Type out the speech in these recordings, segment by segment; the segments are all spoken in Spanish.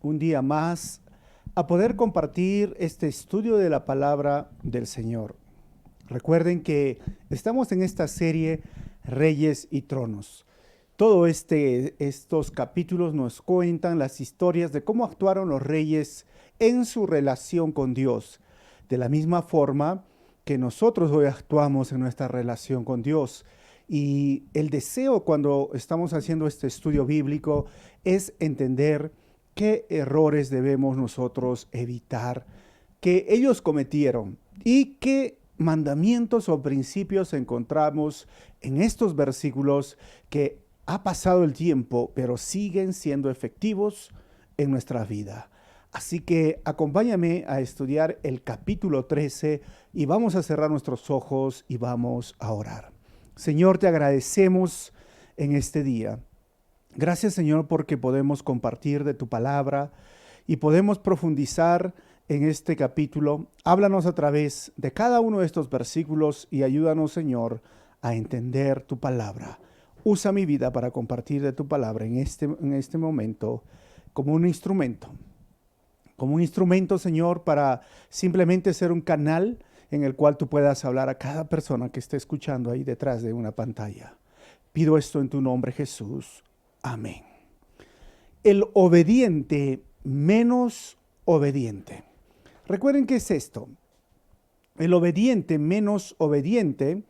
un día más a poder compartir este estudio de la palabra del Señor. Recuerden que estamos en esta serie Reyes y Tronos. Estos capítulos nos cuentan las historias de cómo actuaron los reyes en su relación con Dios, de la misma forma que nosotros hoy actuamos en nuestra relación con Dios. Y el deseo cuando estamos haciendo este estudio bíblico es entender qué errores debemos nosotros evitar que ellos cometieron y qué mandamientos o principios encontramos en estos versículos que ha pasado el tiempo, pero siguen siendo efectivos en nuestra vida. Así que acompáñame a estudiar el capítulo 13 y vamos a cerrar nuestros ojos y vamos a orar. Señor, te agradecemos en este día. Gracias, Señor, porque podemos compartir de tu palabra y podemos profundizar en este capítulo. Háblanos a través de cada uno de estos versículos y ayúdanos, Señor, a entender tu palabra. Usa mi vida para compartir de tu palabra en este momento como un instrumento. Como un instrumento, Señor, para simplemente ser un canal en el cual tú puedas hablar a cada persona que esté escuchando ahí detrás de una pantalla. Pido esto en tu nombre, Jesús. Amén. El obediente menos obediente. Recuerden qué es esto. El obediente menos obediente.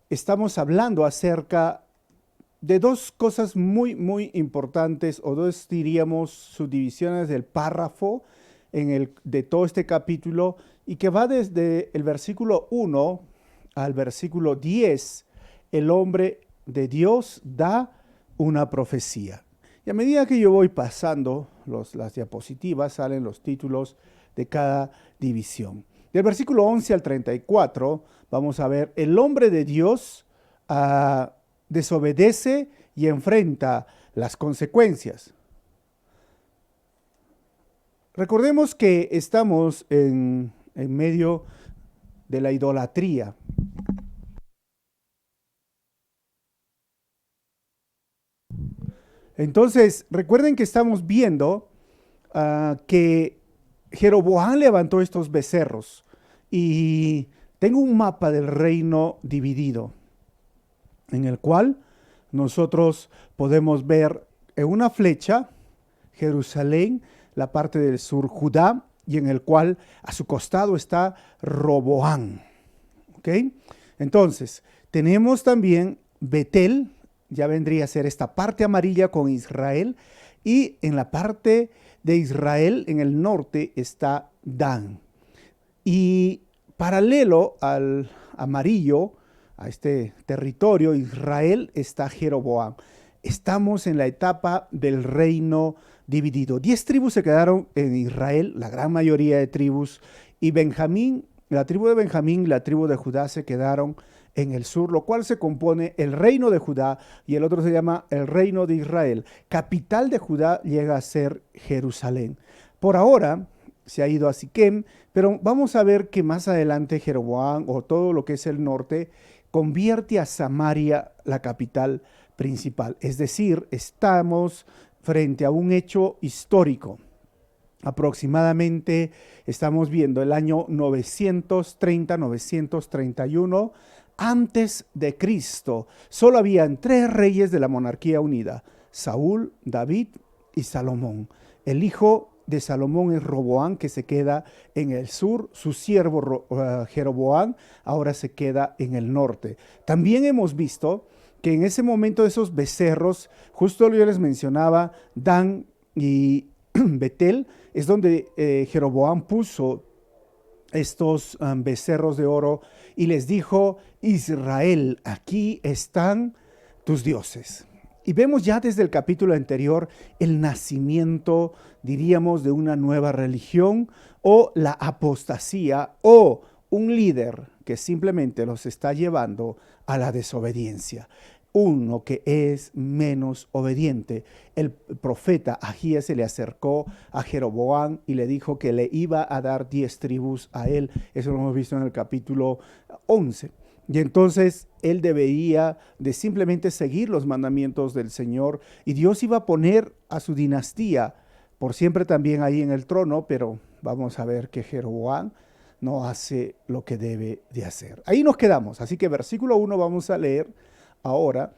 Estamos hablando acerca de dos cosas muy importantes, o dos, diríamos, subdivisiones del párrafo de todo este capítulo, y que va desde el versículo 1 al versículo 10. El hombre de Dios da una profecía. Y a medida que yo voy pasando las diapositivas, salen los títulos de cada división. Del versículo 11 al 34, vamos a ver, el hombre de Dios desobedece y enfrenta las consecuencias. Recordemos que estamos en medio de la idolatría. Entonces, recuerden que estamos viendo que Jeroboam levantó estos becerros, y tengo un mapa del reino dividido, en el cual nosotros podemos ver en una flecha Jerusalén, la parte del sur, Judá, y en el cual a su costado está Roboam. ¿Ok? Entonces, tenemos también Betel, ya vendría a ser esta parte amarilla con Israel, y en la parte de Israel, en el norte, está Dan. Y paralelo al amarillo, a este territorio, Israel, está Jeroboam. Estamos en la etapa del reino dividido. 10 tribus se quedaron en Israel, la gran mayoría de tribus, y Benjamín, la tribu de Benjamín, la tribu de Judá se quedaron en el sur, lo cual se compone el reino de Judá y el otro se llama el reino de Israel. Capital de Judá llega a ser Jerusalén. Por ahora se ha ido a Siquem, pero vamos a ver que más adelante Jeroboam, o todo lo que es el norte, convierte a Samaria la capital principal. Es decir, estamos frente a un hecho histórico. Aproximadamente estamos viendo el año 930-931 antes de Cristo. Solo habían 3 reyes de la monarquía unida: Saúl, David y Salomón. El hijo de Salomón es Roboam, que se queda en el sur. Su siervo Jeroboam ahora se queda en el norte. También hemos visto que en ese momento de esos becerros, justo yo les mencionaba, Dan y Betel, es donde Jeroboam puso estos becerros de oro y les dijo: Israel, aquí están tus dioses. Y vemos ya desde el capítulo anterior el nacimiento, diríamos, de una nueva religión, o la apostasía, o un líder que simplemente los está llevando a la desobediencia. Uno que es menos obediente. El profeta Ahías se le acercó a Jeroboam y le dijo que le iba a dar 10 tribus a él. Eso lo hemos visto en el capítulo 11. Y entonces él debería de simplemente seguir los mandamientos del Señor y Dios iba a poner a su dinastía por siempre también ahí en el trono, pero vamos a ver que Jeroboam no hace lo que debe de hacer. Ahí nos quedamos, así que versículo 1 vamos a leer ahora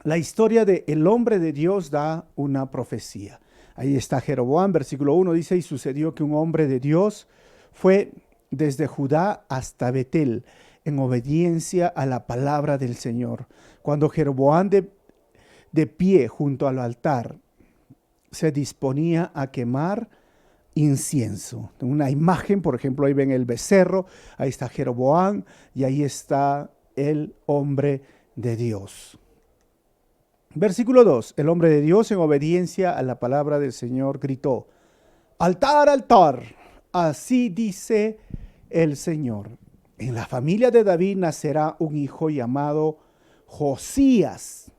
la historia de el hombre de Dios da una profecía. Ahí está Jeroboam, versículo 1 dice, y sucedió que un hombre de Dios fue desde Judá hasta Betel, en obediencia a la palabra del Señor. Cuando Jeroboam de pie junto al altar se disponía a quemar incienso. Una imagen, por ejemplo, ahí ven el becerro, ahí está Jeroboam y ahí está el hombre de Dios. Versículo 2, el hombre de Dios en obediencia a la palabra del Señor gritó, altar, altar, así dice el Señor. En la familia de David nacerá un hijo llamado Josías,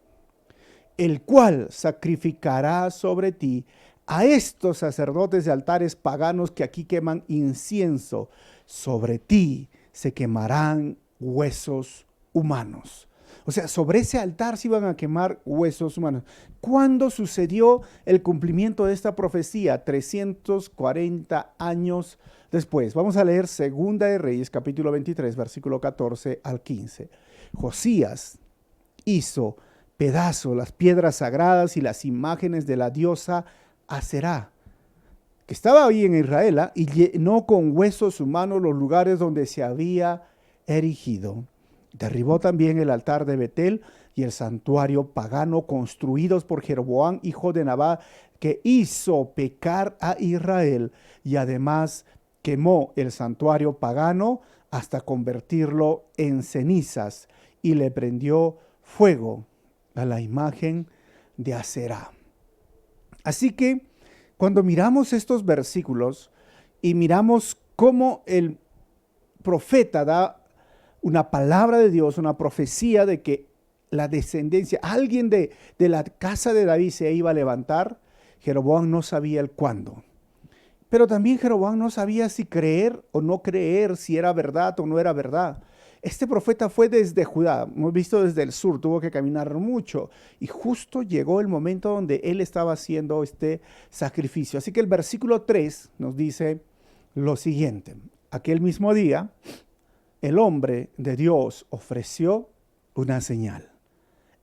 el cual sacrificará sobre ti a estos sacerdotes de altares paganos que aquí queman incienso. Sobre ti se quemarán huesos humanos. O sea, sobre ese altar se iban a quemar huesos humanos. ¿Cuándo sucedió el cumplimiento de esta profecía? 340 años después. Vamos a leer Segunda de Reyes, capítulo 23, versículo 14 al 15. Josías hizo pedazo las piedras sagradas y las imágenes de la diosa Aserá, que estaba ahí en Israel, y llenó con huesos humanos los lugares donde se había erigido. Derribó también el altar de Betel y el santuario pagano construidos por Jeroboam, hijo de Nabat, que hizo pecar a Israel, y además quemó el santuario pagano hasta convertirlo en cenizas y le prendió fuego a la imagen de Aserá. Así que cuando miramos estos versículos y miramos cómo el profeta da una palabra de Dios, una profecía de que la descendencia, alguien de la casa de David se iba a levantar, Jeroboam no sabía el cuándo. Pero también Jeroboam no sabía si creer o no creer, si era verdad o no era verdad. Este profeta fue desde Judá, hemos visto desde el sur, tuvo que caminar mucho y justo llegó el momento donde él estaba haciendo este sacrificio. Así que el versículo 3 nos dice lo siguiente: aquel mismo día, el hombre de Dios ofreció una señal.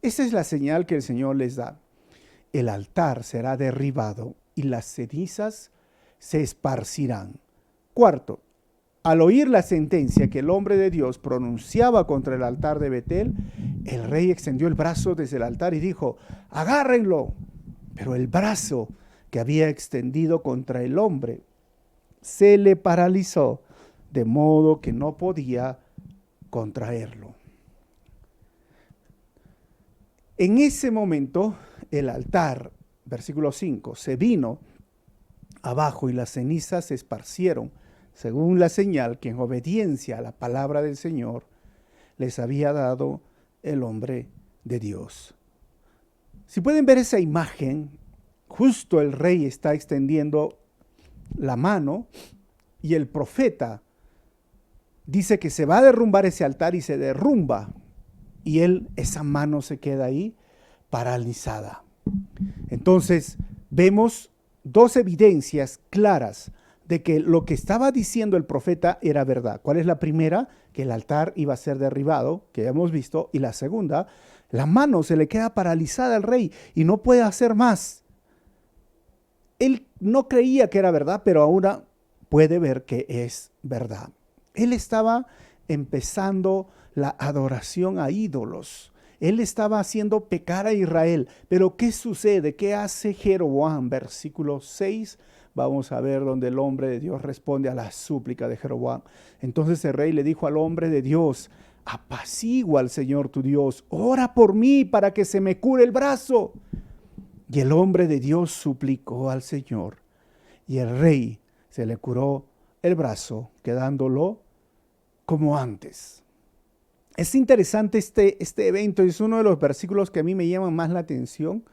Esa es la señal que el Señor les da. El altar será derribado y las cenizas se esparcirán. Cuarto, al oír la sentencia que el hombre de Dios pronunciaba contra el altar de Betel, el rey extendió el brazo desde el altar y dijo, agárrenlo. Pero el brazo que había extendido contra el hombre se le paralizó, de modo que no podía contraerlo. En ese momento, el altar, versículo 5, se vino abajo y las cenizas se esparcieron, según la señal que en obediencia a la palabra del Señor les había dado el hombre de Dios. Si pueden ver esa imagen, justo el rey está extendiendo la mano y el profeta dice que se va a derrumbar ese altar y se derrumba y esa mano se queda ahí paralizada. Entonces vemos dos evidencias claras de que lo que estaba diciendo el profeta era verdad. ¿Cuál es la primera? Que el altar iba a ser derribado, que ya hemos visto. Y la segunda, la mano se le queda paralizada al rey y no puede hacer más. Él no creía que era verdad, pero ahora puede ver que es verdad. Él estaba empezando la adoración a ídolos. Él estaba haciendo pecar a Israel. Pero ¿qué sucede? ¿Qué hace Jeroboam? Versículo 6. Vamos a ver donde el hombre de Dios responde a la súplica de Jeroboam. Entonces el rey le dijo al hombre de Dios, apacigua al Señor tu Dios, ora por mí para que se me cure el brazo. Y el hombre de Dios suplicó al Señor, y el rey se le curó el brazo, quedándolo como antes. Es interesante este evento, es uno de los versículos que a mí me llaman más la atención.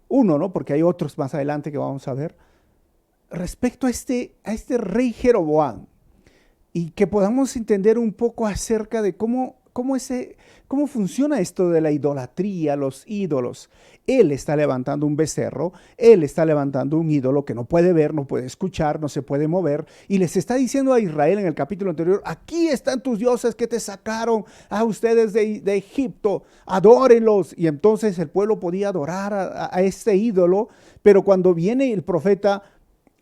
Uno, ¿no? Porque hay otros más adelante que vamos a ver. Respecto a este rey Jeroboam, y que podamos entender un poco acerca de cómo funciona esto de la idolatría, los ídolos. Él está levantando un becerro, él está levantando un ídolo que no puede ver, no puede escuchar, no se puede mover, y les está diciendo a Israel en el capítulo anterior: aquí están tus dioses que te sacaron a ustedes de Egipto, adórenlos. Y entonces el pueblo podía adorar a este ídolo, pero cuando viene el profeta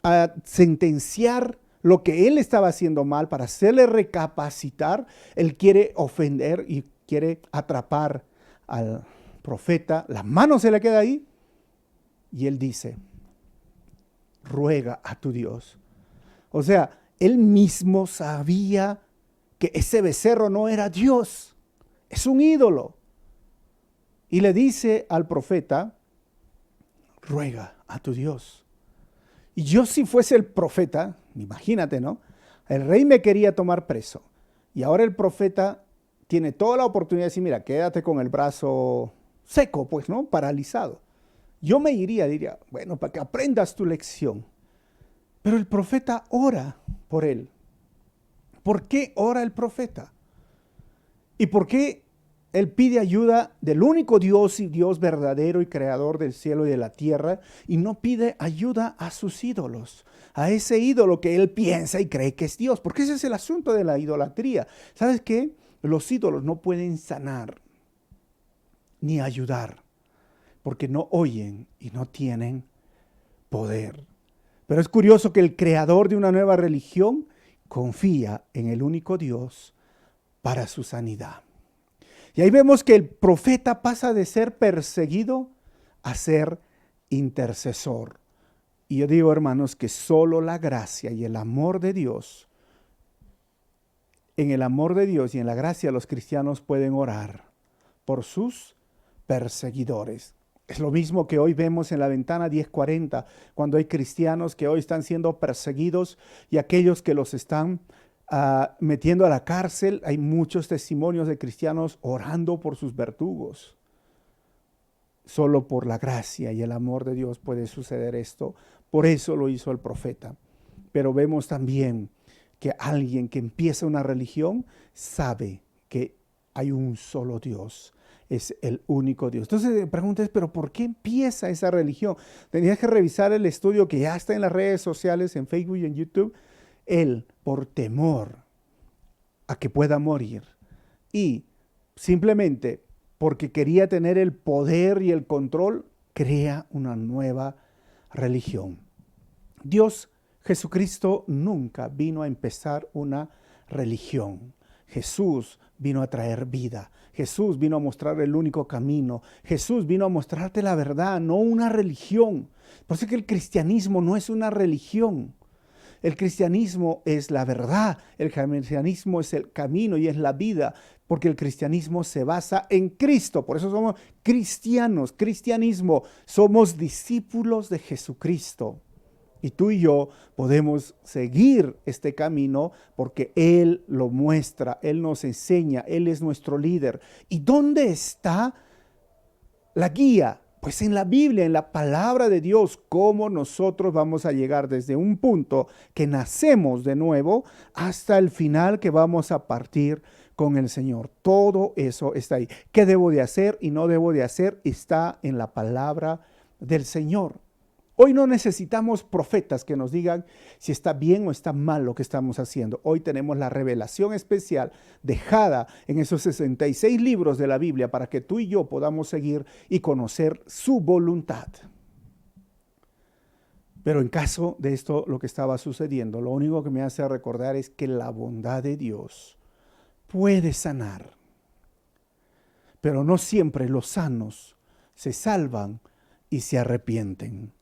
a sentenciar lo que él estaba haciendo mal, para hacerle recapacitar, él quiere ofender y quiere atrapar al profeta. La mano se le queda ahí y él dice: ruega a tu Dios. O sea, él mismo sabía que ese becerro no era Dios, es un ídolo. Y le dice al profeta: ruega a tu Dios. Y yo, si fuese el profeta, imagínate, ¿no? El rey me quería tomar preso y ahora el profeta tiene toda la oportunidad de decir: mira, quédate con el brazo seco, pues, ¿no? Paralizado. Yo me iría, diría: bueno, para que aprendas tu lección. Pero el profeta ora por él. ¿Por qué ora el profeta? ¿Y por qué él pide ayuda del único Dios y Dios verdadero y creador del cielo y de la tierra, y no pide ayuda a sus ídolos, a ese ídolo que él piensa y cree que es Dios? Porque ese es el asunto de la idolatría. ¿Sabes qué? Los ídolos no pueden sanar ni ayudar, porque no oyen y no tienen poder. Pero es curioso que el creador de una nueva religión confía en el único Dios para su sanidad. Y ahí vemos que el profeta pasa de ser perseguido a ser intercesor. Y yo digo, hermanos, que solo la gracia y el amor de Dios, en el amor de Dios y en la gracia, los cristianos pueden orar por sus perseguidores. Es lo mismo que hoy vemos en la ventana 1040, cuando hay cristianos que hoy están siendo perseguidos y aquellos que los están metiendo a la cárcel. Hay muchos testimonios de cristianos orando por sus verdugos. Solo por la gracia y el amor de Dios puede suceder esto. Por eso lo hizo el profeta. Pero vemos también que alguien que empieza una religión sabe que hay un solo Dios. Es el único Dios. Entonces la pregunta es: ¿pero por qué empieza esa religión? Tenías que revisar el estudio que ya está en las redes sociales, en Facebook y en YouTube. Él, por temor a que pueda morir y simplemente porque quería tener el poder y el control, crea una nueva religión. Dios, Jesucristo, nunca vino a empezar una religión. Jesús vino a traer vida. Jesús vino a mostrar el único camino. Jesús vino a mostrarte la verdad, no una religión. Por eso es que el cristianismo no es una religión. El cristianismo es la verdad, el cristianismo es el camino y es la vida, porque el cristianismo se basa en Cristo. Por eso somos cristianos, cristianismo, somos discípulos de Jesucristo. Y tú y yo podemos seguir este camino porque Él lo muestra, Él nos enseña, Él es nuestro líder. ¿Y dónde está la guía? Pues en la Biblia, en la palabra de Dios. Cómo nosotros vamos a llegar desde un punto que nacemos de nuevo hasta el final que vamos a partir con el Señor. Todo eso está ahí. ¿Qué debo de hacer y no debo de hacer? Está en la palabra del Señor. Hoy no necesitamos profetas que nos digan si está bien o está mal lo que estamos haciendo. Hoy tenemos la revelación especial dejada en esos 66 libros de la Biblia para que tú y yo podamos seguir y conocer su voluntad. Pero en caso de esto, lo que estaba sucediendo, lo único que me hace recordar es que la bondad de Dios puede sanar. Pero no siempre los sanos se salvan y se arrepienten.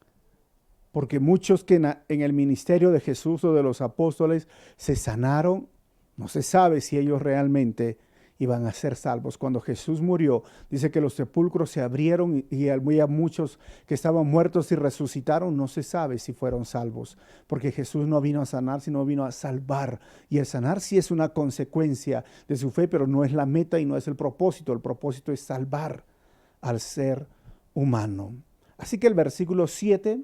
Porque muchos que en el ministerio de Jesús o de los apóstoles se sanaron, no se sabe si ellos realmente iban a ser salvos. Cuando Jesús murió, dice que los sepulcros se abrieron y había muchos que estaban muertos y resucitaron. No se sabe si fueron salvos, porque Jesús no vino a sanar, sino vino a salvar. Y el sanar sí es una consecuencia de su fe, pero no es la meta y no es el propósito. El propósito es salvar al ser humano. Así que el versículo 7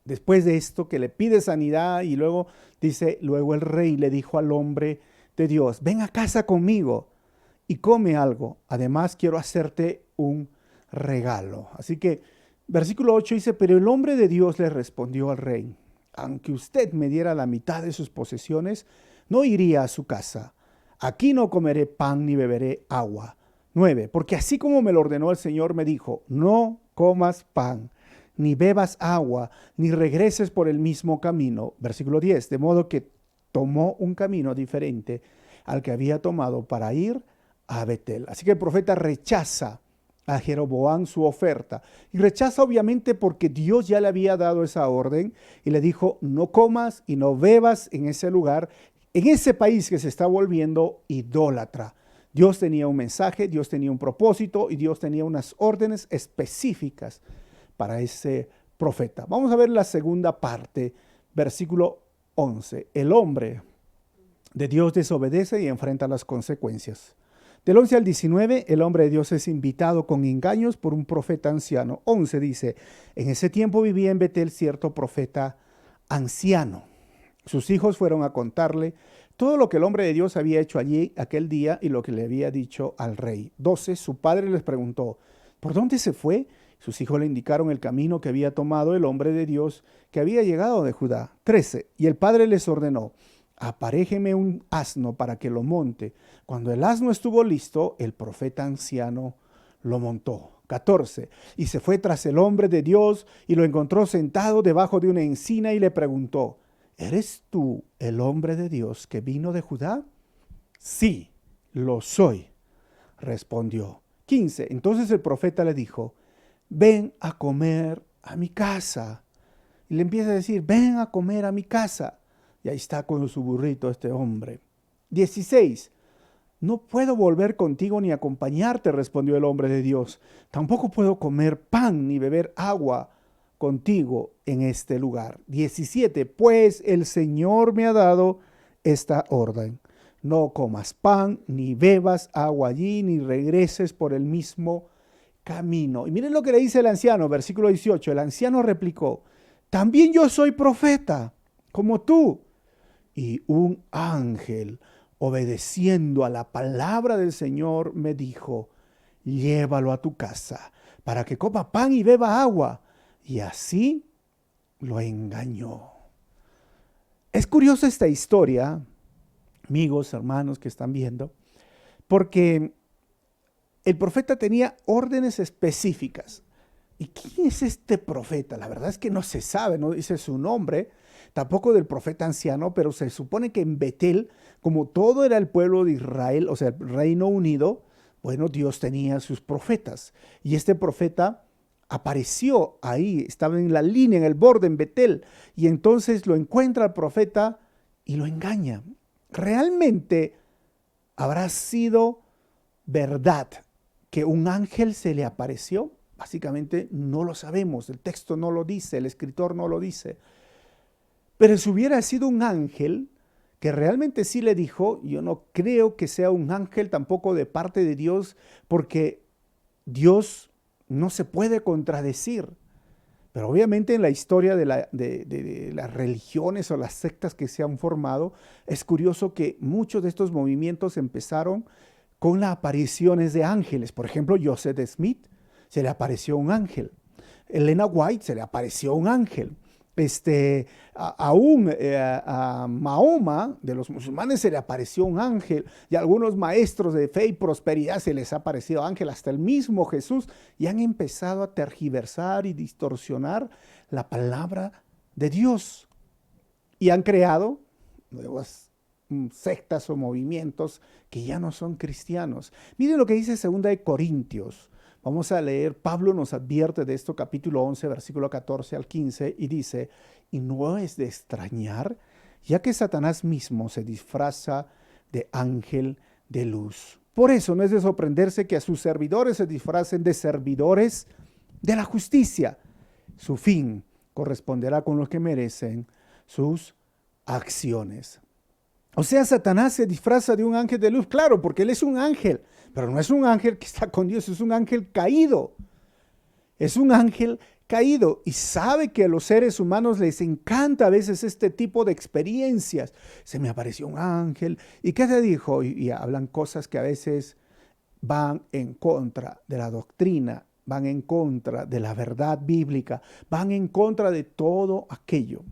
Después de esto que le pide sanidad y luego dice, luego el rey le dijo al hombre de Dios, ven a casa conmigo y come algo. Además quiero hacerte un regalo. Así que versículo 8 dice, pero el hombre de Dios le respondió al rey, aunque usted me diera la mitad de sus posesiones, no iría a su casa. Aquí no comeré pan ni beberé agua. 9. Porque así como me lo ordenó el Señor, me dijo, no comas pan, ni bebas agua, ni regreses por el mismo camino. Versículo 10. De modo que tomó un camino diferente al que había tomado para ir a Betel. Así que el profeta rechaza a Jeroboam su oferta. Y rechaza obviamente porque Dios ya le había dado esa orden y le dijo, no comas y no bebas en ese lugar, en ese país que se está volviendo idólatra. Dios tenía un mensaje, Dios tenía un propósito y Dios tenía unas órdenes específicas para ese profeta. Vamos a ver la segunda parte, versículo 11. El hombre de Dios desobedece y enfrenta las consecuencias. Del 11 al 19, el hombre de Dios es invitado con engaños por un profeta anciano. 11 dice, en ese tiempo vivía en Betel cierto profeta anciano. Sus hijos fueron a contarle todo lo que el hombre de Dios había hecho allí aquel día y lo que le había dicho al rey. 12, su padre les preguntó, ¿por dónde se fue? Sus hijos le indicaron el camino que había tomado el hombre de Dios que había llegado de Judá. 13, y el padre les ordenó, aparéjeme un asno para que lo monte. Cuando el asno estuvo listo, el profeta anciano lo montó. 14, y se fue tras el hombre de Dios y lo encontró sentado debajo de una encina y le preguntó, ¿eres tú el hombre de Dios que vino de Judá? Sí, lo soy, respondió. 15, entonces el profeta le dijo, ven a comer a mi casa. Y le empieza a decir, ven a comer a mi casa. Y ahí está con su burrito este hombre. 16. No puedo volver contigo ni acompañarte, respondió el hombre de Dios. Tampoco puedo comer pan ni beber agua contigo en este lugar. 17. Pues el Señor me ha dado esta orden. No comas pan, ni bebas agua allí, ni regreses por el mismo camino. Y miren lo que le dice el anciano, versículo 18. El anciano replicó, también yo soy profeta, como tú. Y un ángel, obedeciendo a la palabra del Señor, me dijo, llévalo a tu casa para que coma pan y beba agua. Y así lo engañó. Es curiosa esta historia, amigos, hermanos que están viendo, porque el profeta tenía órdenes específicas. ¿Y quién es este profeta? La verdad es que no se sabe, no dice su nombre, tampoco del profeta anciano, pero se supone que en Betel, como todo era el pueblo de Israel, o sea, el Reino Unido, bueno, Dios tenía sus profetas. Y este profeta apareció ahí, estaba en la línea, en el borde, en Betel, y entonces lo encuentra el profeta y lo engaña. ¿Realmente habrá sido verdad que un ángel se le apareció? Básicamente no lo sabemos, el texto no lo dice, el escritor no lo dice. Pero si hubiera sido un ángel que realmente sí le dijo, yo no creo que sea un ángel tampoco de parte de Dios, porque Dios no se puede contradecir. Pero obviamente en la historia de las religiones o las sectas que se han formado, es curioso que muchos de estos movimientos empezaron con las apariciones de ángeles. Por ejemplo, Joseph Smith, se le apareció un ángel. Elena White, se le apareció un ángel. A Mahoma, de los musulmanes, se le apareció un ángel, y a algunos maestros de fe y prosperidad se les ha aparecido ángel, hasta el mismo Jesús, y han empezado a tergiversar y distorsionar la palabra de Dios. Y han creado nuevas sectas o movimientos que ya no son cristianos. Miren lo que dice 2 Corintios. Vamos a leer, Pablo nos advierte de esto, capítulo 11, versículo 14 al 15, y dice, y no es de extrañar, ya que Satanás mismo se disfraza de ángel de luz. Por eso no es de sorprenderse que a sus servidores se disfracen de servidores de la justicia. Su fin corresponderá con lo que merecen sus acciones. O sea, Satanás se disfraza de un ángel de luz, claro, porque él es un ángel, pero no es un ángel que está con Dios, es un ángel caído. Es un ángel caído y sabe que a los seres humanos les encanta a veces este tipo de experiencias. Se me apareció un ángel. ¿Y qué te dijo? Y hablan cosas que a veces van en contra de la doctrina, van en contra de la verdad bíblica, van en contra de todo aquello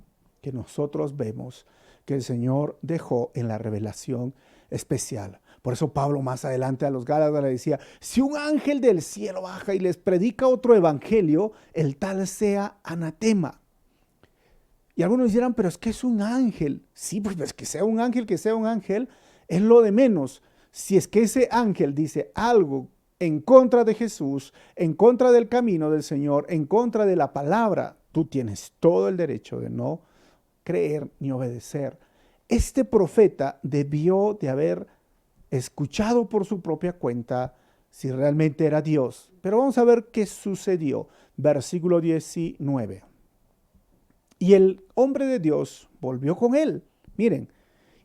que nosotros vemos que el Señor dejó en la revelación especial. Por eso Pablo más adelante a los Gálatas le decía, si un ángel del cielo baja y les predica otro evangelio, el tal sea anatema. Y algunos dirán, pero es que es un ángel. Sí, pues que sea un ángel, es lo de menos. Si es que ese ángel dice algo en contra de Jesús, en contra del camino del Señor, en contra de la palabra, tú tienes todo el derecho de no creer ni obedecer. Este profeta debió de haber escuchado por su propia cuenta si realmente era Dios. Pero vamos a ver qué sucedió. Versículo 19. Y el hombre de Dios volvió con él, miren,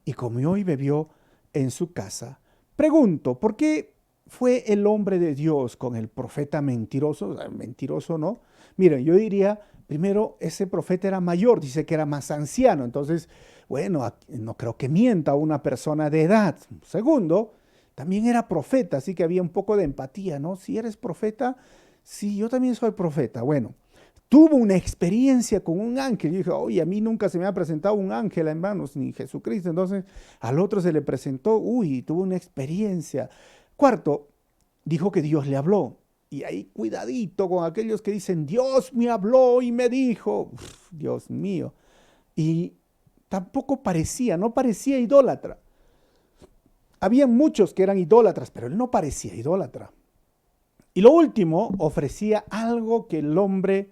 y comió y bebió en su casa. Pregunto, ¿por qué fue el hombre de Dios con el profeta mentiroso? Mentiroso, ¿no? Miren, yo diría, primero, ese profeta era mayor, dice que era más anciano. Entonces, bueno, no creo que mienta una persona de edad. Segundo, también era profeta, así que había un poco de empatía, ¿no? Si eres profeta, sí, yo también soy profeta. Bueno, tuvo una experiencia con un ángel. Yo dije, oye, a mí nunca se me ha presentado un ángel, hermanos, ni Jesucristo. Entonces, al otro se le presentó, tuvo una experiencia. Cuarto, dijo que Dios le habló. Y ahí cuidadito con aquellos que dicen, Dios me habló y me dijo. Uf, Dios mío. Y tampoco no parecía idólatra. Había muchos que eran idólatras, pero él no parecía idólatra. Y lo último, ofrecía algo que el hombre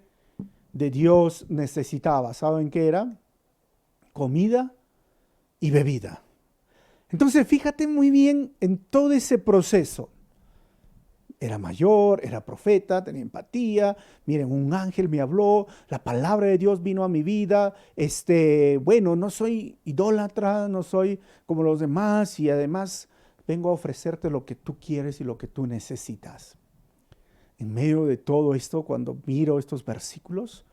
de Dios necesitaba. ¿Saben qué era? Comida y bebida. Entonces, fíjate muy bien en todo ese proceso. Era mayor, era profeta, tenía empatía. Miren, un ángel me habló, la palabra de Dios vino a mi vida. Bueno, no soy idólatra, no soy como los demás y además vengo a ofrecerte lo que tú quieres y lo que tú necesitas. En medio de todo esto, cuando miro estos versículos,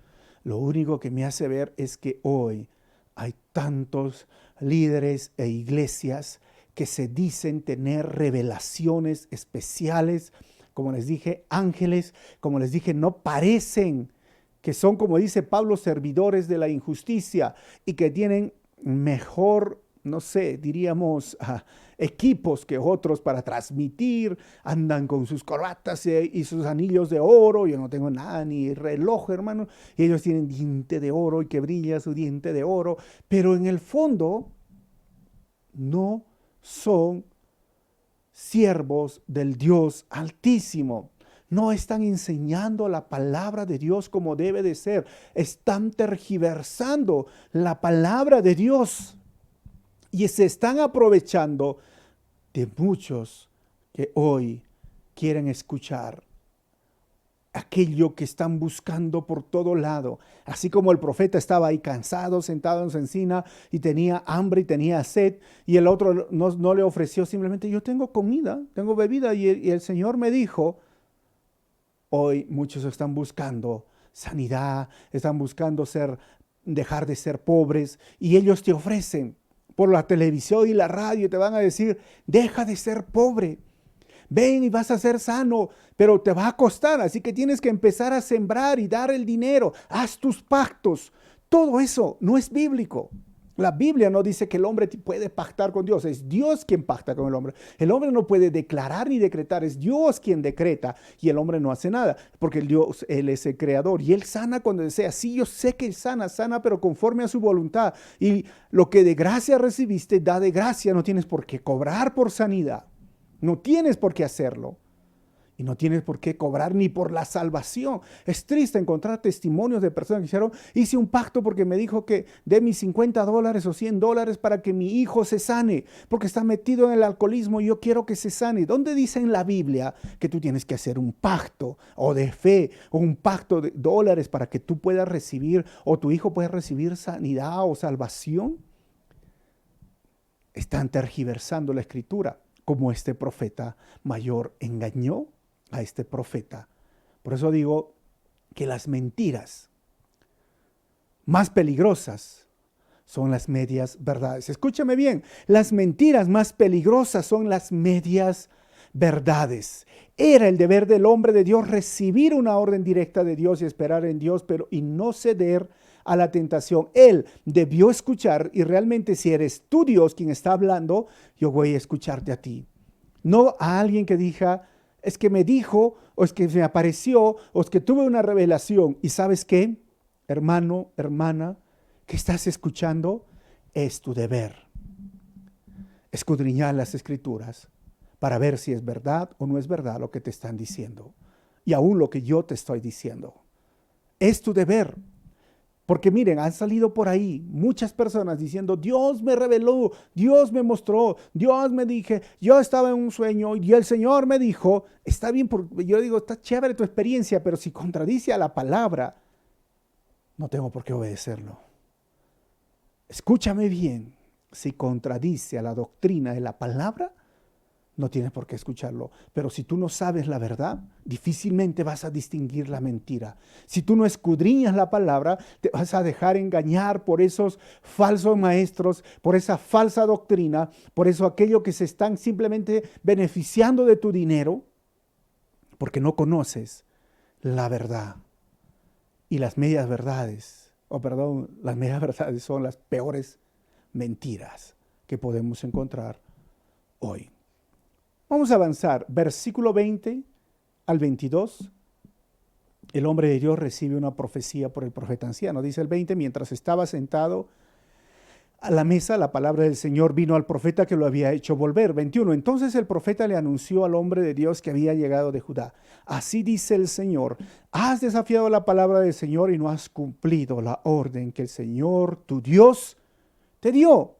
lo único que me hace ver es que hoy hay tantos líderes e iglesias que se dicen tener revelaciones especiales, como les dije, ángeles, como les dije, no parecen que son, como dice Pablo, servidores de la injusticia y que tienen mejor, no sé, diríamos, equipos que otros para transmitir, andan con sus corbatas y sus anillos de oro. Yo no tengo nada, ni reloj, hermano, y ellos tienen diente de oro y que brilla su diente de oro, pero en el fondo no son siervos del Dios Altísimo. No están enseñando la palabra de Dios como debe de ser. Están tergiversando la palabra de Dios. Y se están aprovechando de muchos que hoy quieren escuchar aquello que están buscando por todo lado. Así como el profeta estaba ahí cansado, sentado en su encina y tenía hambre y tenía sed, y el otro no le ofreció simplemente, yo tengo comida, tengo bebida, y el Señor me dijo, hoy muchos están buscando sanidad, están buscando dejar de ser pobres, y ellos te ofrecen por la televisión y la radio, te van a decir, deja de ser pobre. Ven y vas a ser sano, pero te va a costar, así que tienes que empezar a sembrar y dar el dinero. Haz tus pactos. Todo eso no es bíblico. La Biblia no dice que el hombre puede pactar con Dios, es Dios quien pacta con el hombre. El hombre no puede declarar ni decretar, es Dios quien decreta y el hombre no hace nada, porque el Dios, Él es el creador y Él sana cuando desea. Sí, yo sé que Él sana, pero conforme a su voluntad. Y lo que de gracia recibiste, da de gracia, no tienes por qué cobrar por sanidad. No tienes por qué hacerlo. Y no tienes por qué cobrar ni por la salvación. Es triste encontrar testimonios de personas que dijeron, hice un pacto porque me dijo que dé mis $50 o $100 para que mi hijo se sane, porque está metido en el alcoholismo y yo quiero que se sane. ¿Dónde dice en la Biblia que tú tienes que hacer un pacto o de fe o un pacto de dólares para que tú puedas recibir o tu hijo pueda recibir sanidad o salvación? Están tergiversando la escritura, como este profeta mayor engañó a este profeta. Por eso digo, que las mentiras más peligrosas son las medias verdades. Escúchame bien, las mentiras más peligrosas son las medias verdades. Era el deber del hombre de Dios recibir una orden directa de Dios y esperar en Dios, y no ceder a la tentación. Él debió escuchar, y realmente si eres tú Dios quien está hablando, yo voy a escucharte a ti. No a alguien que diga, es que me dijo, o es que me apareció, o es que tuve una revelación. ¿Y sabes qué? Hermano, hermana, que estás escuchando, es tu deber escudriñar las escrituras para ver si es verdad o no es verdad lo que te están diciendo. Y aún lo que yo te estoy diciendo. Es tu deber. Porque miren, han salido por ahí muchas personas diciendo, Dios me reveló, Dios me mostró, Dios me dije, yo estaba en un sueño y el Señor me dijo. Está bien, yo digo, está chévere tu experiencia, pero si contradice a la palabra, no tengo por qué obedecerlo. Escúchame bien, si contradice a la doctrina de la palabra, no tienes por qué escucharlo. Pero si tú no sabes la verdad, difícilmente vas a distinguir la mentira. Si tú no escudriñas la palabra, te vas a dejar engañar por esos falsos maestros, por esa falsa doctrina, por eso aquello que se están simplemente beneficiando de tu dinero, porque no conoces la verdad. Y las medias verdades, las medias verdades son las peores mentiras que podemos encontrar hoy. Vamos a avanzar. Versículo 20 al 22. El hombre de Dios recibe una profecía por el profeta anciano. Dice el 20, mientras estaba sentado a la mesa, la palabra del Señor vino al profeta que lo había hecho volver. 21. Entonces el profeta le anunció al hombre de Dios que había llegado de Judá. Así dice el Señor, has desafiado la palabra del Señor y no has cumplido la orden que el Señor, tu Dios, te dio.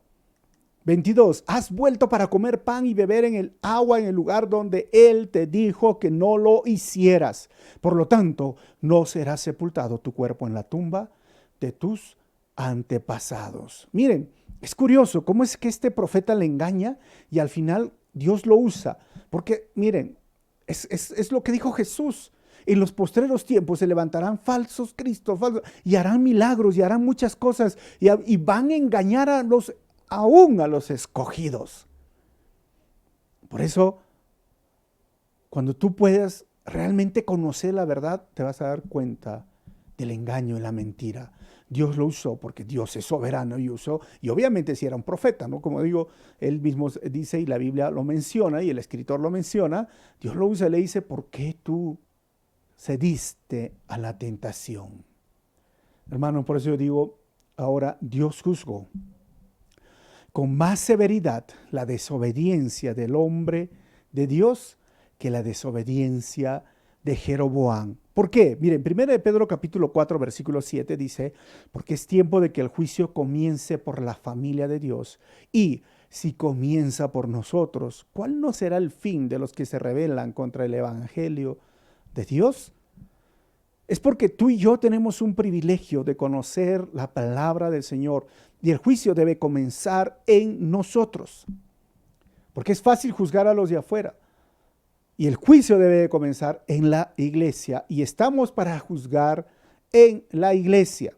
22. Has vuelto para comer pan y beber en el agua en el lugar donde Él te dijo que no lo hicieras. Por lo tanto, no será sepultado tu cuerpo en la tumba de tus antepasados. Miren, es curioso cómo es que este profeta le engaña y al final Dios lo usa. Porque miren, es lo que dijo Jesús. En los postreros tiempos se levantarán falsos cristos y harán milagros y harán muchas cosas y van a engañar aún a los escogidos. Por eso, cuando tú puedas realmente conocer la verdad, te vas a dar cuenta del engaño y la mentira. Dios lo usó porque Dios es soberano y obviamente si era un profeta, ¿no? Como digo, él mismo dice y la Biblia lo menciona y el escritor lo menciona, Dios lo usa y le dice, ¿por qué tú cediste a la tentación? Hermano, por eso yo digo, ahora Dios juzgó con más severidad la desobediencia del hombre de Dios que la desobediencia de Jeroboam. ¿Por qué? Miren, 1 Pedro capítulo 4, versículo 7 dice, porque es tiempo de que el juicio comience por la familia de Dios, y si comienza por nosotros, ¿cuál no será el fin de los que se rebelan contra el evangelio de Dios? Es porque tú y yo tenemos un privilegio de conocer la palabra del Señor y el juicio debe comenzar en nosotros. Porque es fácil juzgar a los de afuera y el juicio debe de comenzar en la iglesia y estamos para juzgar en la iglesia.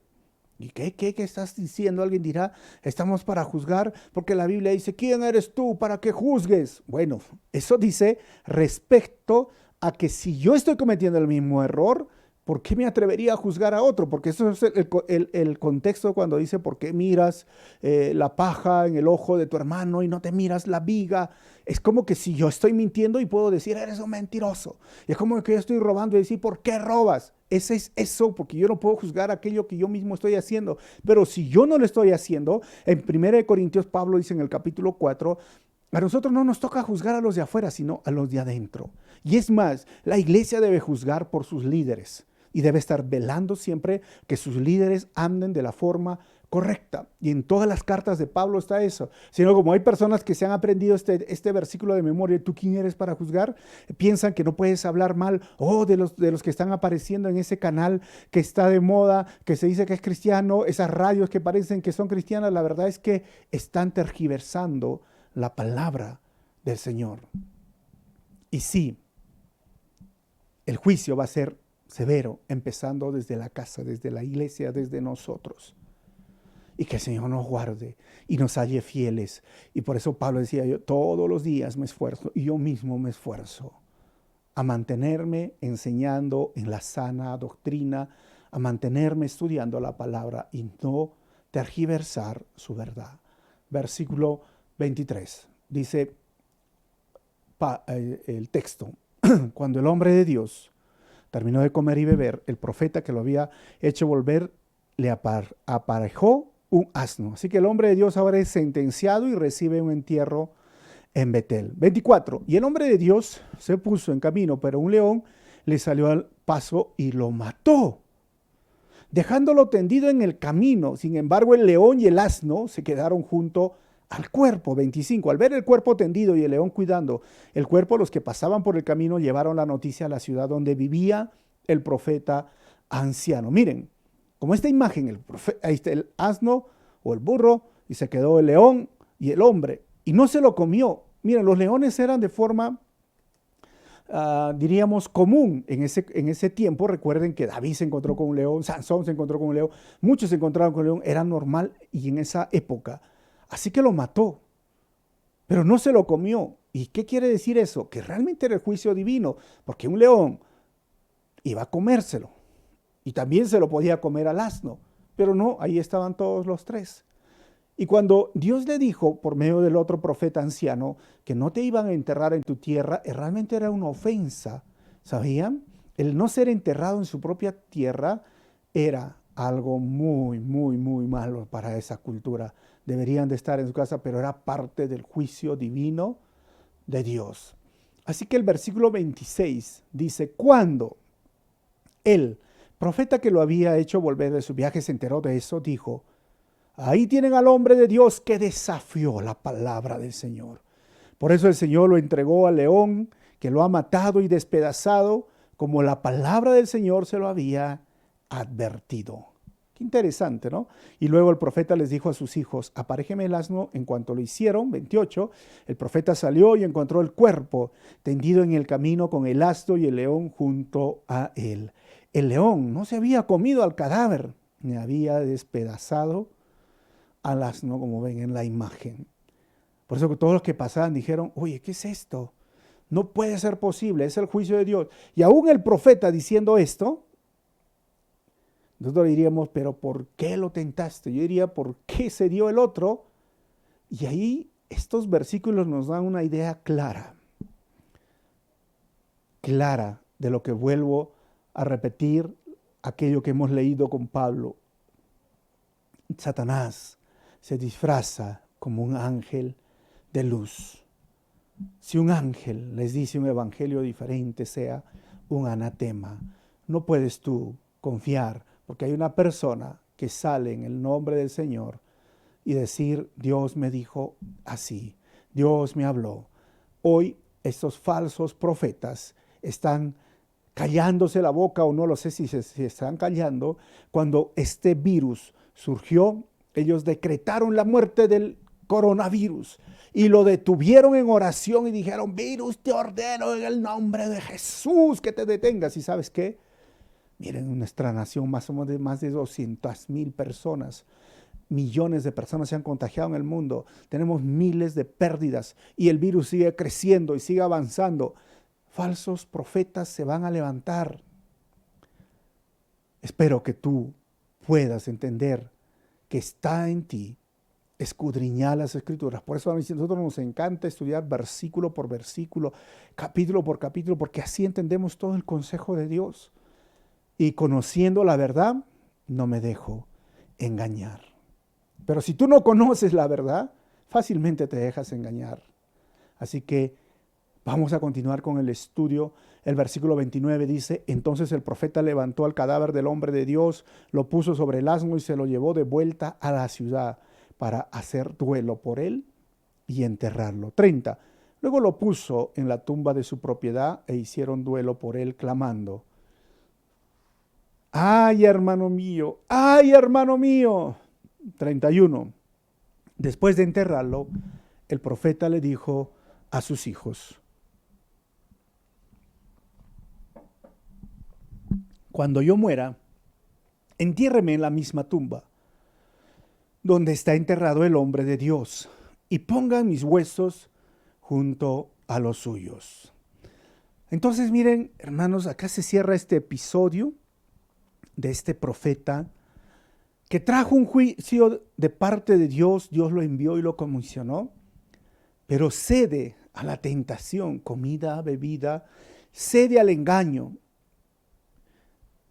¿Y qué estás diciendo? Alguien dirá, estamos para juzgar porque la Biblia dice, ¿quién eres tú para que juzgues? Bueno, eso dice respecto a que si yo estoy cometiendo el mismo error, ¿por qué me atrevería a juzgar a otro? Porque eso es el contexto cuando dice, ¿por qué miras la paja en el ojo de tu hermano y no te miras la viga? Es como que si yo estoy mintiendo y puedo decir, eres un mentiroso. Y es como que yo estoy robando y decir, ¿por qué robas? Ese es eso, porque yo no puedo juzgar aquello que yo mismo estoy haciendo. Pero si yo no lo estoy haciendo, en 1 Corintios Pablo dice en el capítulo 4, a nosotros no nos toca juzgar a los de afuera, sino a los de adentro. Y es más, la iglesia debe juzgar por sus líderes. Y debe estar velando siempre que sus líderes anden de la forma correcta. Y en todas las cartas de Pablo está eso. Sino como hay personas que se han aprendido este versículo de memoria, ¿tú quién eres para juzgar? Piensan que no puedes hablar mal de los que están apareciendo en ese canal que está de moda, que se dice que es cristiano, esas radios que parecen que son cristianas. La verdad es que están tergiversando la palabra del Señor. Y sí, el juicio va a ser severo, empezando desde la casa, desde la iglesia, desde nosotros. Y que el Señor nos guarde y nos halle fieles. Y por eso Pablo decía, yo todos los días me esfuerzo y yo mismo me esfuerzo a mantenerme enseñando en la sana doctrina, a mantenerme estudiando la palabra y no tergiversar su verdad. Versículo 23, dice el texto, cuando el hombre de Dios terminó de comer y beber, el profeta que lo había hecho volver le aparejó un asno. Así que el hombre de Dios ahora es sentenciado y recibe un entierro en Betel. 24. Y el hombre de Dios se puso en camino, pero un león le salió al paso y lo mató, dejándolo tendido en el camino. Sin embargo, el león y el asno se quedaron junto al cuerpo. 25. Al ver el cuerpo tendido y el león cuidando el cuerpo, los que pasaban por el camino llevaron la noticia a la ciudad donde vivía el profeta anciano. Miren, como esta imagen, ahí está el asno o el burro, y se quedó el león y el hombre, y no se lo comió. Miren, los leones eran de forma, diríamos, común en ese tiempo. Recuerden que David se encontró con un león, Sansón se encontró con un león, muchos se encontraron con un león, era normal y en esa época. Así que lo mató, pero no se lo comió. ¿Y qué quiere decir eso? Que realmente era el juicio divino, porque un león iba a comérselo. Y también se lo podía comer al asno, pero no, ahí estaban todos los tres. Y cuando Dios le dijo por medio del otro profeta anciano que no te iban a enterrar en tu tierra, realmente era una ofensa, ¿sabían? El no ser enterrado en su propia tierra era algo muy, muy, muy malo para esa cultura. Deberían de estar en su casa, pero era parte del juicio divino de Dios. Así que el versículo 26 dice, cuando el profeta que lo había hecho volver de su viaje se enteró de eso, dijo, ahí tienen al hombre de Dios que desafió la palabra del Señor. Por eso el Señor lo entregó al león, que lo ha matado y despedazado, como la palabra del Señor se lo había advertido. Qué interesante, ¿no? Y luego el profeta les dijo a sus hijos, aparéjeme el asno. En cuanto lo hicieron, 28, el profeta salió y encontró el cuerpo tendido en el camino con el asno y el león junto a él. El león no se había comido al cadáver, ni había despedazado al asno, como ven en la imagen. Por eso que todos los que pasaban dijeron, oye, ¿qué es esto? No puede ser posible, es el juicio de Dios. Y aún el profeta diciendo esto, nosotros diríamos, pero ¿por qué lo tentaste? Yo diría, ¿por qué se dio el otro? Y ahí estos versículos nos dan una idea clara de lo que vuelvo a repetir, aquello que hemos leído con Pablo. Satanás se disfraza como un ángel de luz. Si un ángel les dice un evangelio diferente, sea un anatema. No puedes tú confiar, porque hay una persona que sale en el nombre del Señor y decir, Dios me dijo así, Dios me habló. Hoy estos falsos profetas están callándose la boca, o no lo sé si se están callando. Cuando este virus surgió, ellos decretaron la muerte del coronavirus y lo detuvieron en oración y dijeron, virus, te ordeno en el nombre de Jesús que te detengas. ¿Y sabes qué? Miren, en nuestra nación más o menos de más de 200,000 personas, millones de personas se han contagiado en el mundo. Tenemos miles de pérdidas y el virus sigue creciendo y sigue avanzando. Falsos profetas se van a levantar. Espero que tú puedas entender que está en ti escudriñar las Escrituras. Por eso a nosotros nos encanta estudiar versículo por versículo, capítulo por capítulo, porque así entendemos todo el consejo de Dios. Y conociendo la verdad, no me dejo engañar. Pero si tú no conoces la verdad, fácilmente te dejas engañar. Así que vamos a continuar con el estudio. El versículo 29 dice, entonces el profeta levantó el cadáver del hombre de Dios, lo puso sobre el asno y se lo llevó de vuelta a la ciudad para hacer duelo por él y enterrarlo. 30. Luego lo puso en la tumba de su propiedad e hicieron duelo por él clamando, ¡ay, hermano mío! ¡Ay, hermano mío! 31. Después de enterrarlo, el profeta le dijo a sus hijos, cuando yo muera, entiérreme en la misma tumba donde está enterrado el hombre de Dios, y pongan mis huesos junto a los suyos. Entonces, miren, hermanos, acá se cierra este episodio de este profeta que trajo un juicio de parte de Dios. Dios lo envió y lo comisionó, pero cede a la tentación, comida, bebida, cede al engaño.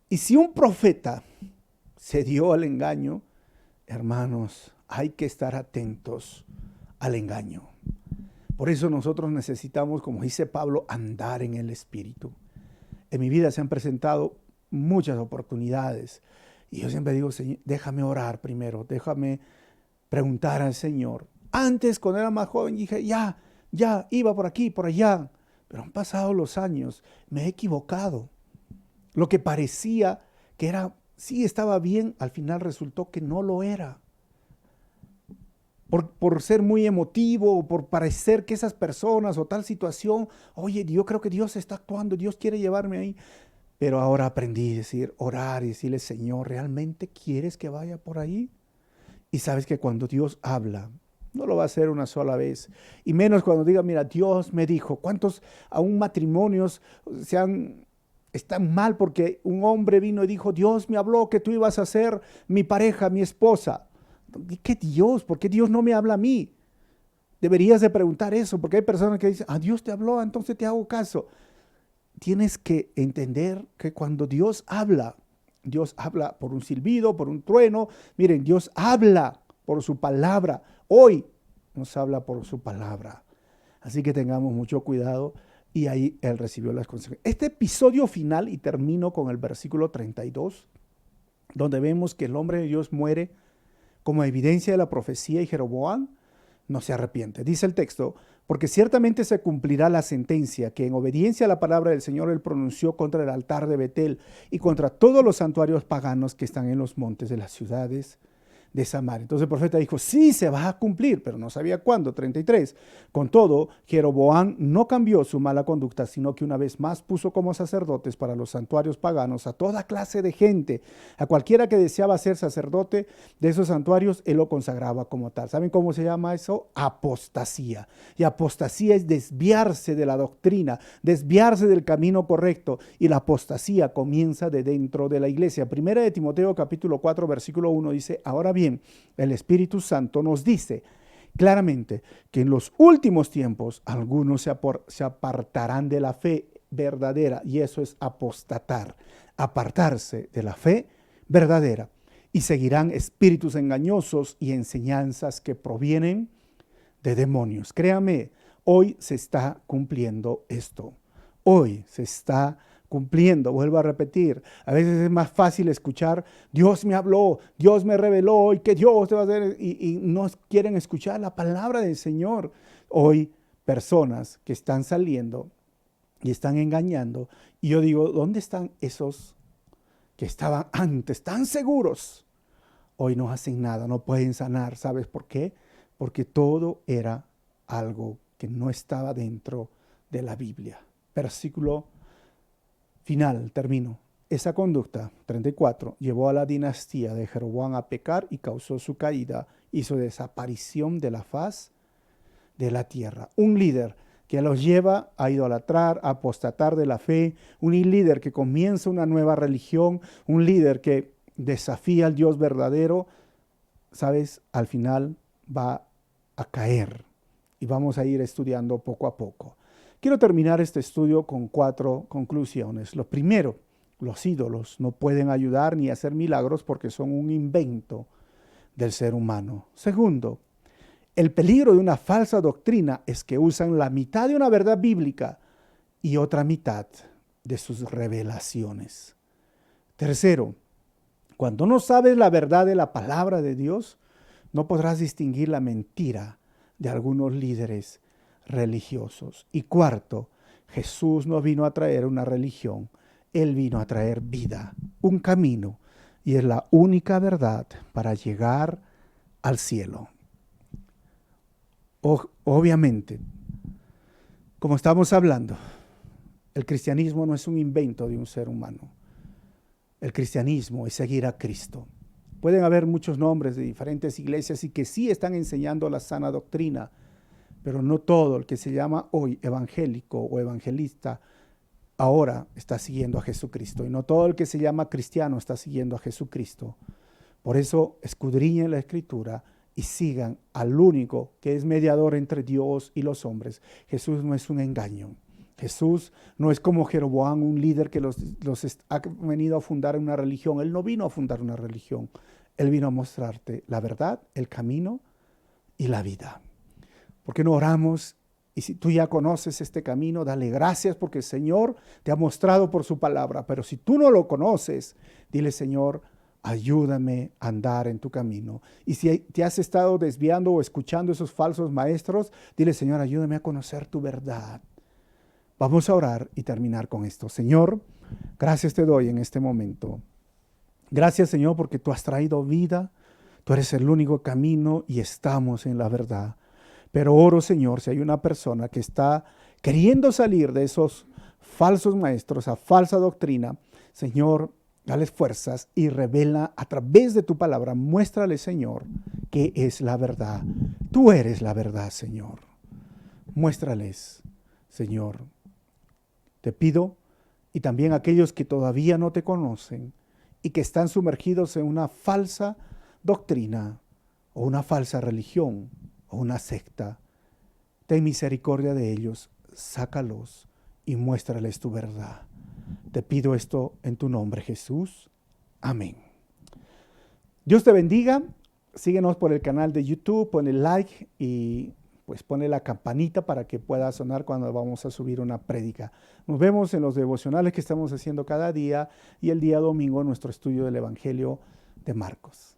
Y si un profeta cedió al engaño, hermanos, hay que estar atentos al engaño. Por eso nosotros necesitamos, como dice Pablo, andar en el Espíritu. En mi vida se han presentado muchas oportunidades y yo siempre digo, Señor, déjame orar primero, déjame preguntar al Señor. Antes, cuando era más joven, dije, ya, iba por aquí, por allá, pero han pasado los años, me he equivocado. Lo que parecía que era, sí estaba bien, al final resultó que no lo era. Por ser muy emotivo, o por parecer que esas personas o tal situación, oye, yo creo que Dios está actuando, Dios quiere llevarme ahí. Pero ahora aprendí a decir, orar y decirle, Señor, ¿realmente quieres que vaya por ahí? Y sabes que cuando Dios habla, no lo va a hacer una sola vez. Y menos cuando diga, mira, Dios me dijo. ¿Cuántos aún matrimonios están mal porque un hombre vino y dijo, Dios me habló que tú ibas a ser mi pareja, mi esposa? ¿Qué Dios? ¿Por qué Dios no me habla a mí? Deberías de preguntar eso, porque hay personas que dicen, Dios te habló, entonces te hago caso. Tienes que entender que cuando Dios habla por un silbido, por un trueno. Miren, Dios habla por su palabra. Hoy nos habla por su palabra. Así que tengamos mucho cuidado, y ahí Él recibió las consecuencias. Este episodio final, y termino con el versículo 32, donde vemos que el hombre de Dios muere como evidencia de la profecía, y Jeroboam no se arrepiente. Dice el texto, porque ciertamente se cumplirá la sentencia que en obediencia a la palabra del Señor Él pronunció contra el altar de Betel y contra todos los santuarios paganos que están en los montes de las ciudades de Samaria. Entonces el profeta dijo, sí, se va a cumplir, pero no sabía cuándo. 33. Con todo, Jeroboam no cambió su mala conducta, sino que una vez más puso como sacerdotes para los santuarios paganos a toda clase de gente. A cualquiera que deseaba ser sacerdote de esos santuarios, él lo consagraba como tal. ¿Saben cómo se llama eso? Apostasía. Y apostasía es desviarse de la doctrina, desviarse del camino correcto. Y la apostasía comienza de dentro de la iglesia. Primera de Timoteo capítulo 4 versículo 1 dice, ahora bien, el Espíritu Santo nos dice claramente que en los últimos tiempos algunos se apartarán de la fe verdadera, y eso es apostatar, apartarse de la fe verdadera, y seguirán espíritus engañosos y enseñanzas que provienen de demonios. Créame, hoy se está cumpliendo esto. Hoy se está cumpliendo. Vuelvo a repetir, a veces es más fácil escuchar, Dios me habló, Dios me reveló, y que Dios te va a hacer, y no quieren escuchar la palabra del Señor. Hoy personas que están saliendo y están engañando, y yo digo, ¿dónde están esos que estaban antes tan seguros? Hoy no hacen nada, no pueden sanar. ¿Sabes por qué? Porque todo era algo que no estaba dentro de la Biblia. Versículo final, termino. Esa conducta, 34, llevó a la dinastía de Jeroboam a pecar y causó su caída y su desaparición de la faz de la tierra. Un líder que los lleva a idolatrar, a apostatar de la fe, un líder que comienza una nueva religión, un líder que desafía al Dios verdadero, ¿sabes? Al final va a caer, y vamos a ir estudiando poco a poco. Quiero terminar este estudio con 4 conclusiones. Lo primero, los ídolos no pueden ayudar ni hacer milagros porque son un invento del ser humano. Segundo, el peligro de una falsa doctrina es que usan la mitad de una verdad bíblica y otra mitad de sus revelaciones. Tercero, cuando no sabes la verdad de la palabra de Dios, no podrás distinguir la mentira de algunos líderes religiosos. Y cuarto, Jesús no vino a traer una religión, Él vino a traer vida, un camino, y es la única verdad para llegar al cielo. Obviamente, como estamos hablando, el cristianismo no es un invento de un ser humano. el cristianismo es seguir a Cristo. Pueden haber muchos nombres de diferentes iglesias y que sí están enseñando la sana doctrina, pero no todo el que se llama hoy evangélico o evangelista ahora está siguiendo a Jesucristo, y no todo el que se llama cristiano está siguiendo a Jesucristo. Por eso escudriñen la Escritura y sigan al único que es mediador entre Dios y los hombres. Jesús no es un engaño. Jesús no es como Jeroboam, un líder que los ha venido a fundar una religión. Él no vino a fundar una religión. Él vino a mostrarte la verdad, el camino y la vida. ¿Por qué no oramos? Y si tú ya conoces este camino, dale gracias porque el Señor te ha mostrado por su palabra. Pero si tú no lo conoces, dile, Señor, ayúdame a andar en tu camino. Y si te has estado desviando o escuchando esos falsos maestros, dile, Señor, ayúdame a conocer tu verdad. Vamos a orar y terminar con esto. Señor, gracias te doy en este momento. Gracias, Señor, porque tú has traído vida. Tú eres el único camino y estamos en la verdad. Pero oro, Señor, si hay una persona que está queriendo salir de esos falsos maestros, a falsa doctrina, Señor, dale fuerzas y revela a través de tu palabra. Muéstrale, Señor, qué es la verdad. Tú eres la verdad, Señor. Muéstrales, Señor. Te pido, y también a aquellos que todavía no te conocen y que están sumergidos en una falsa doctrina o una falsa religión o una secta, ten misericordia de ellos, sácalos y muéstrales tu verdad. Te pido esto en tu nombre, Jesús. Amén. Dios te bendiga. Síguenos por el canal de YouTube, ponle like y pues ponle la campanita para que pueda sonar cuando vamos a subir una prédica. Nos vemos en los devocionales que estamos haciendo cada día y el día domingo nuestro estudio del Evangelio de Marcos.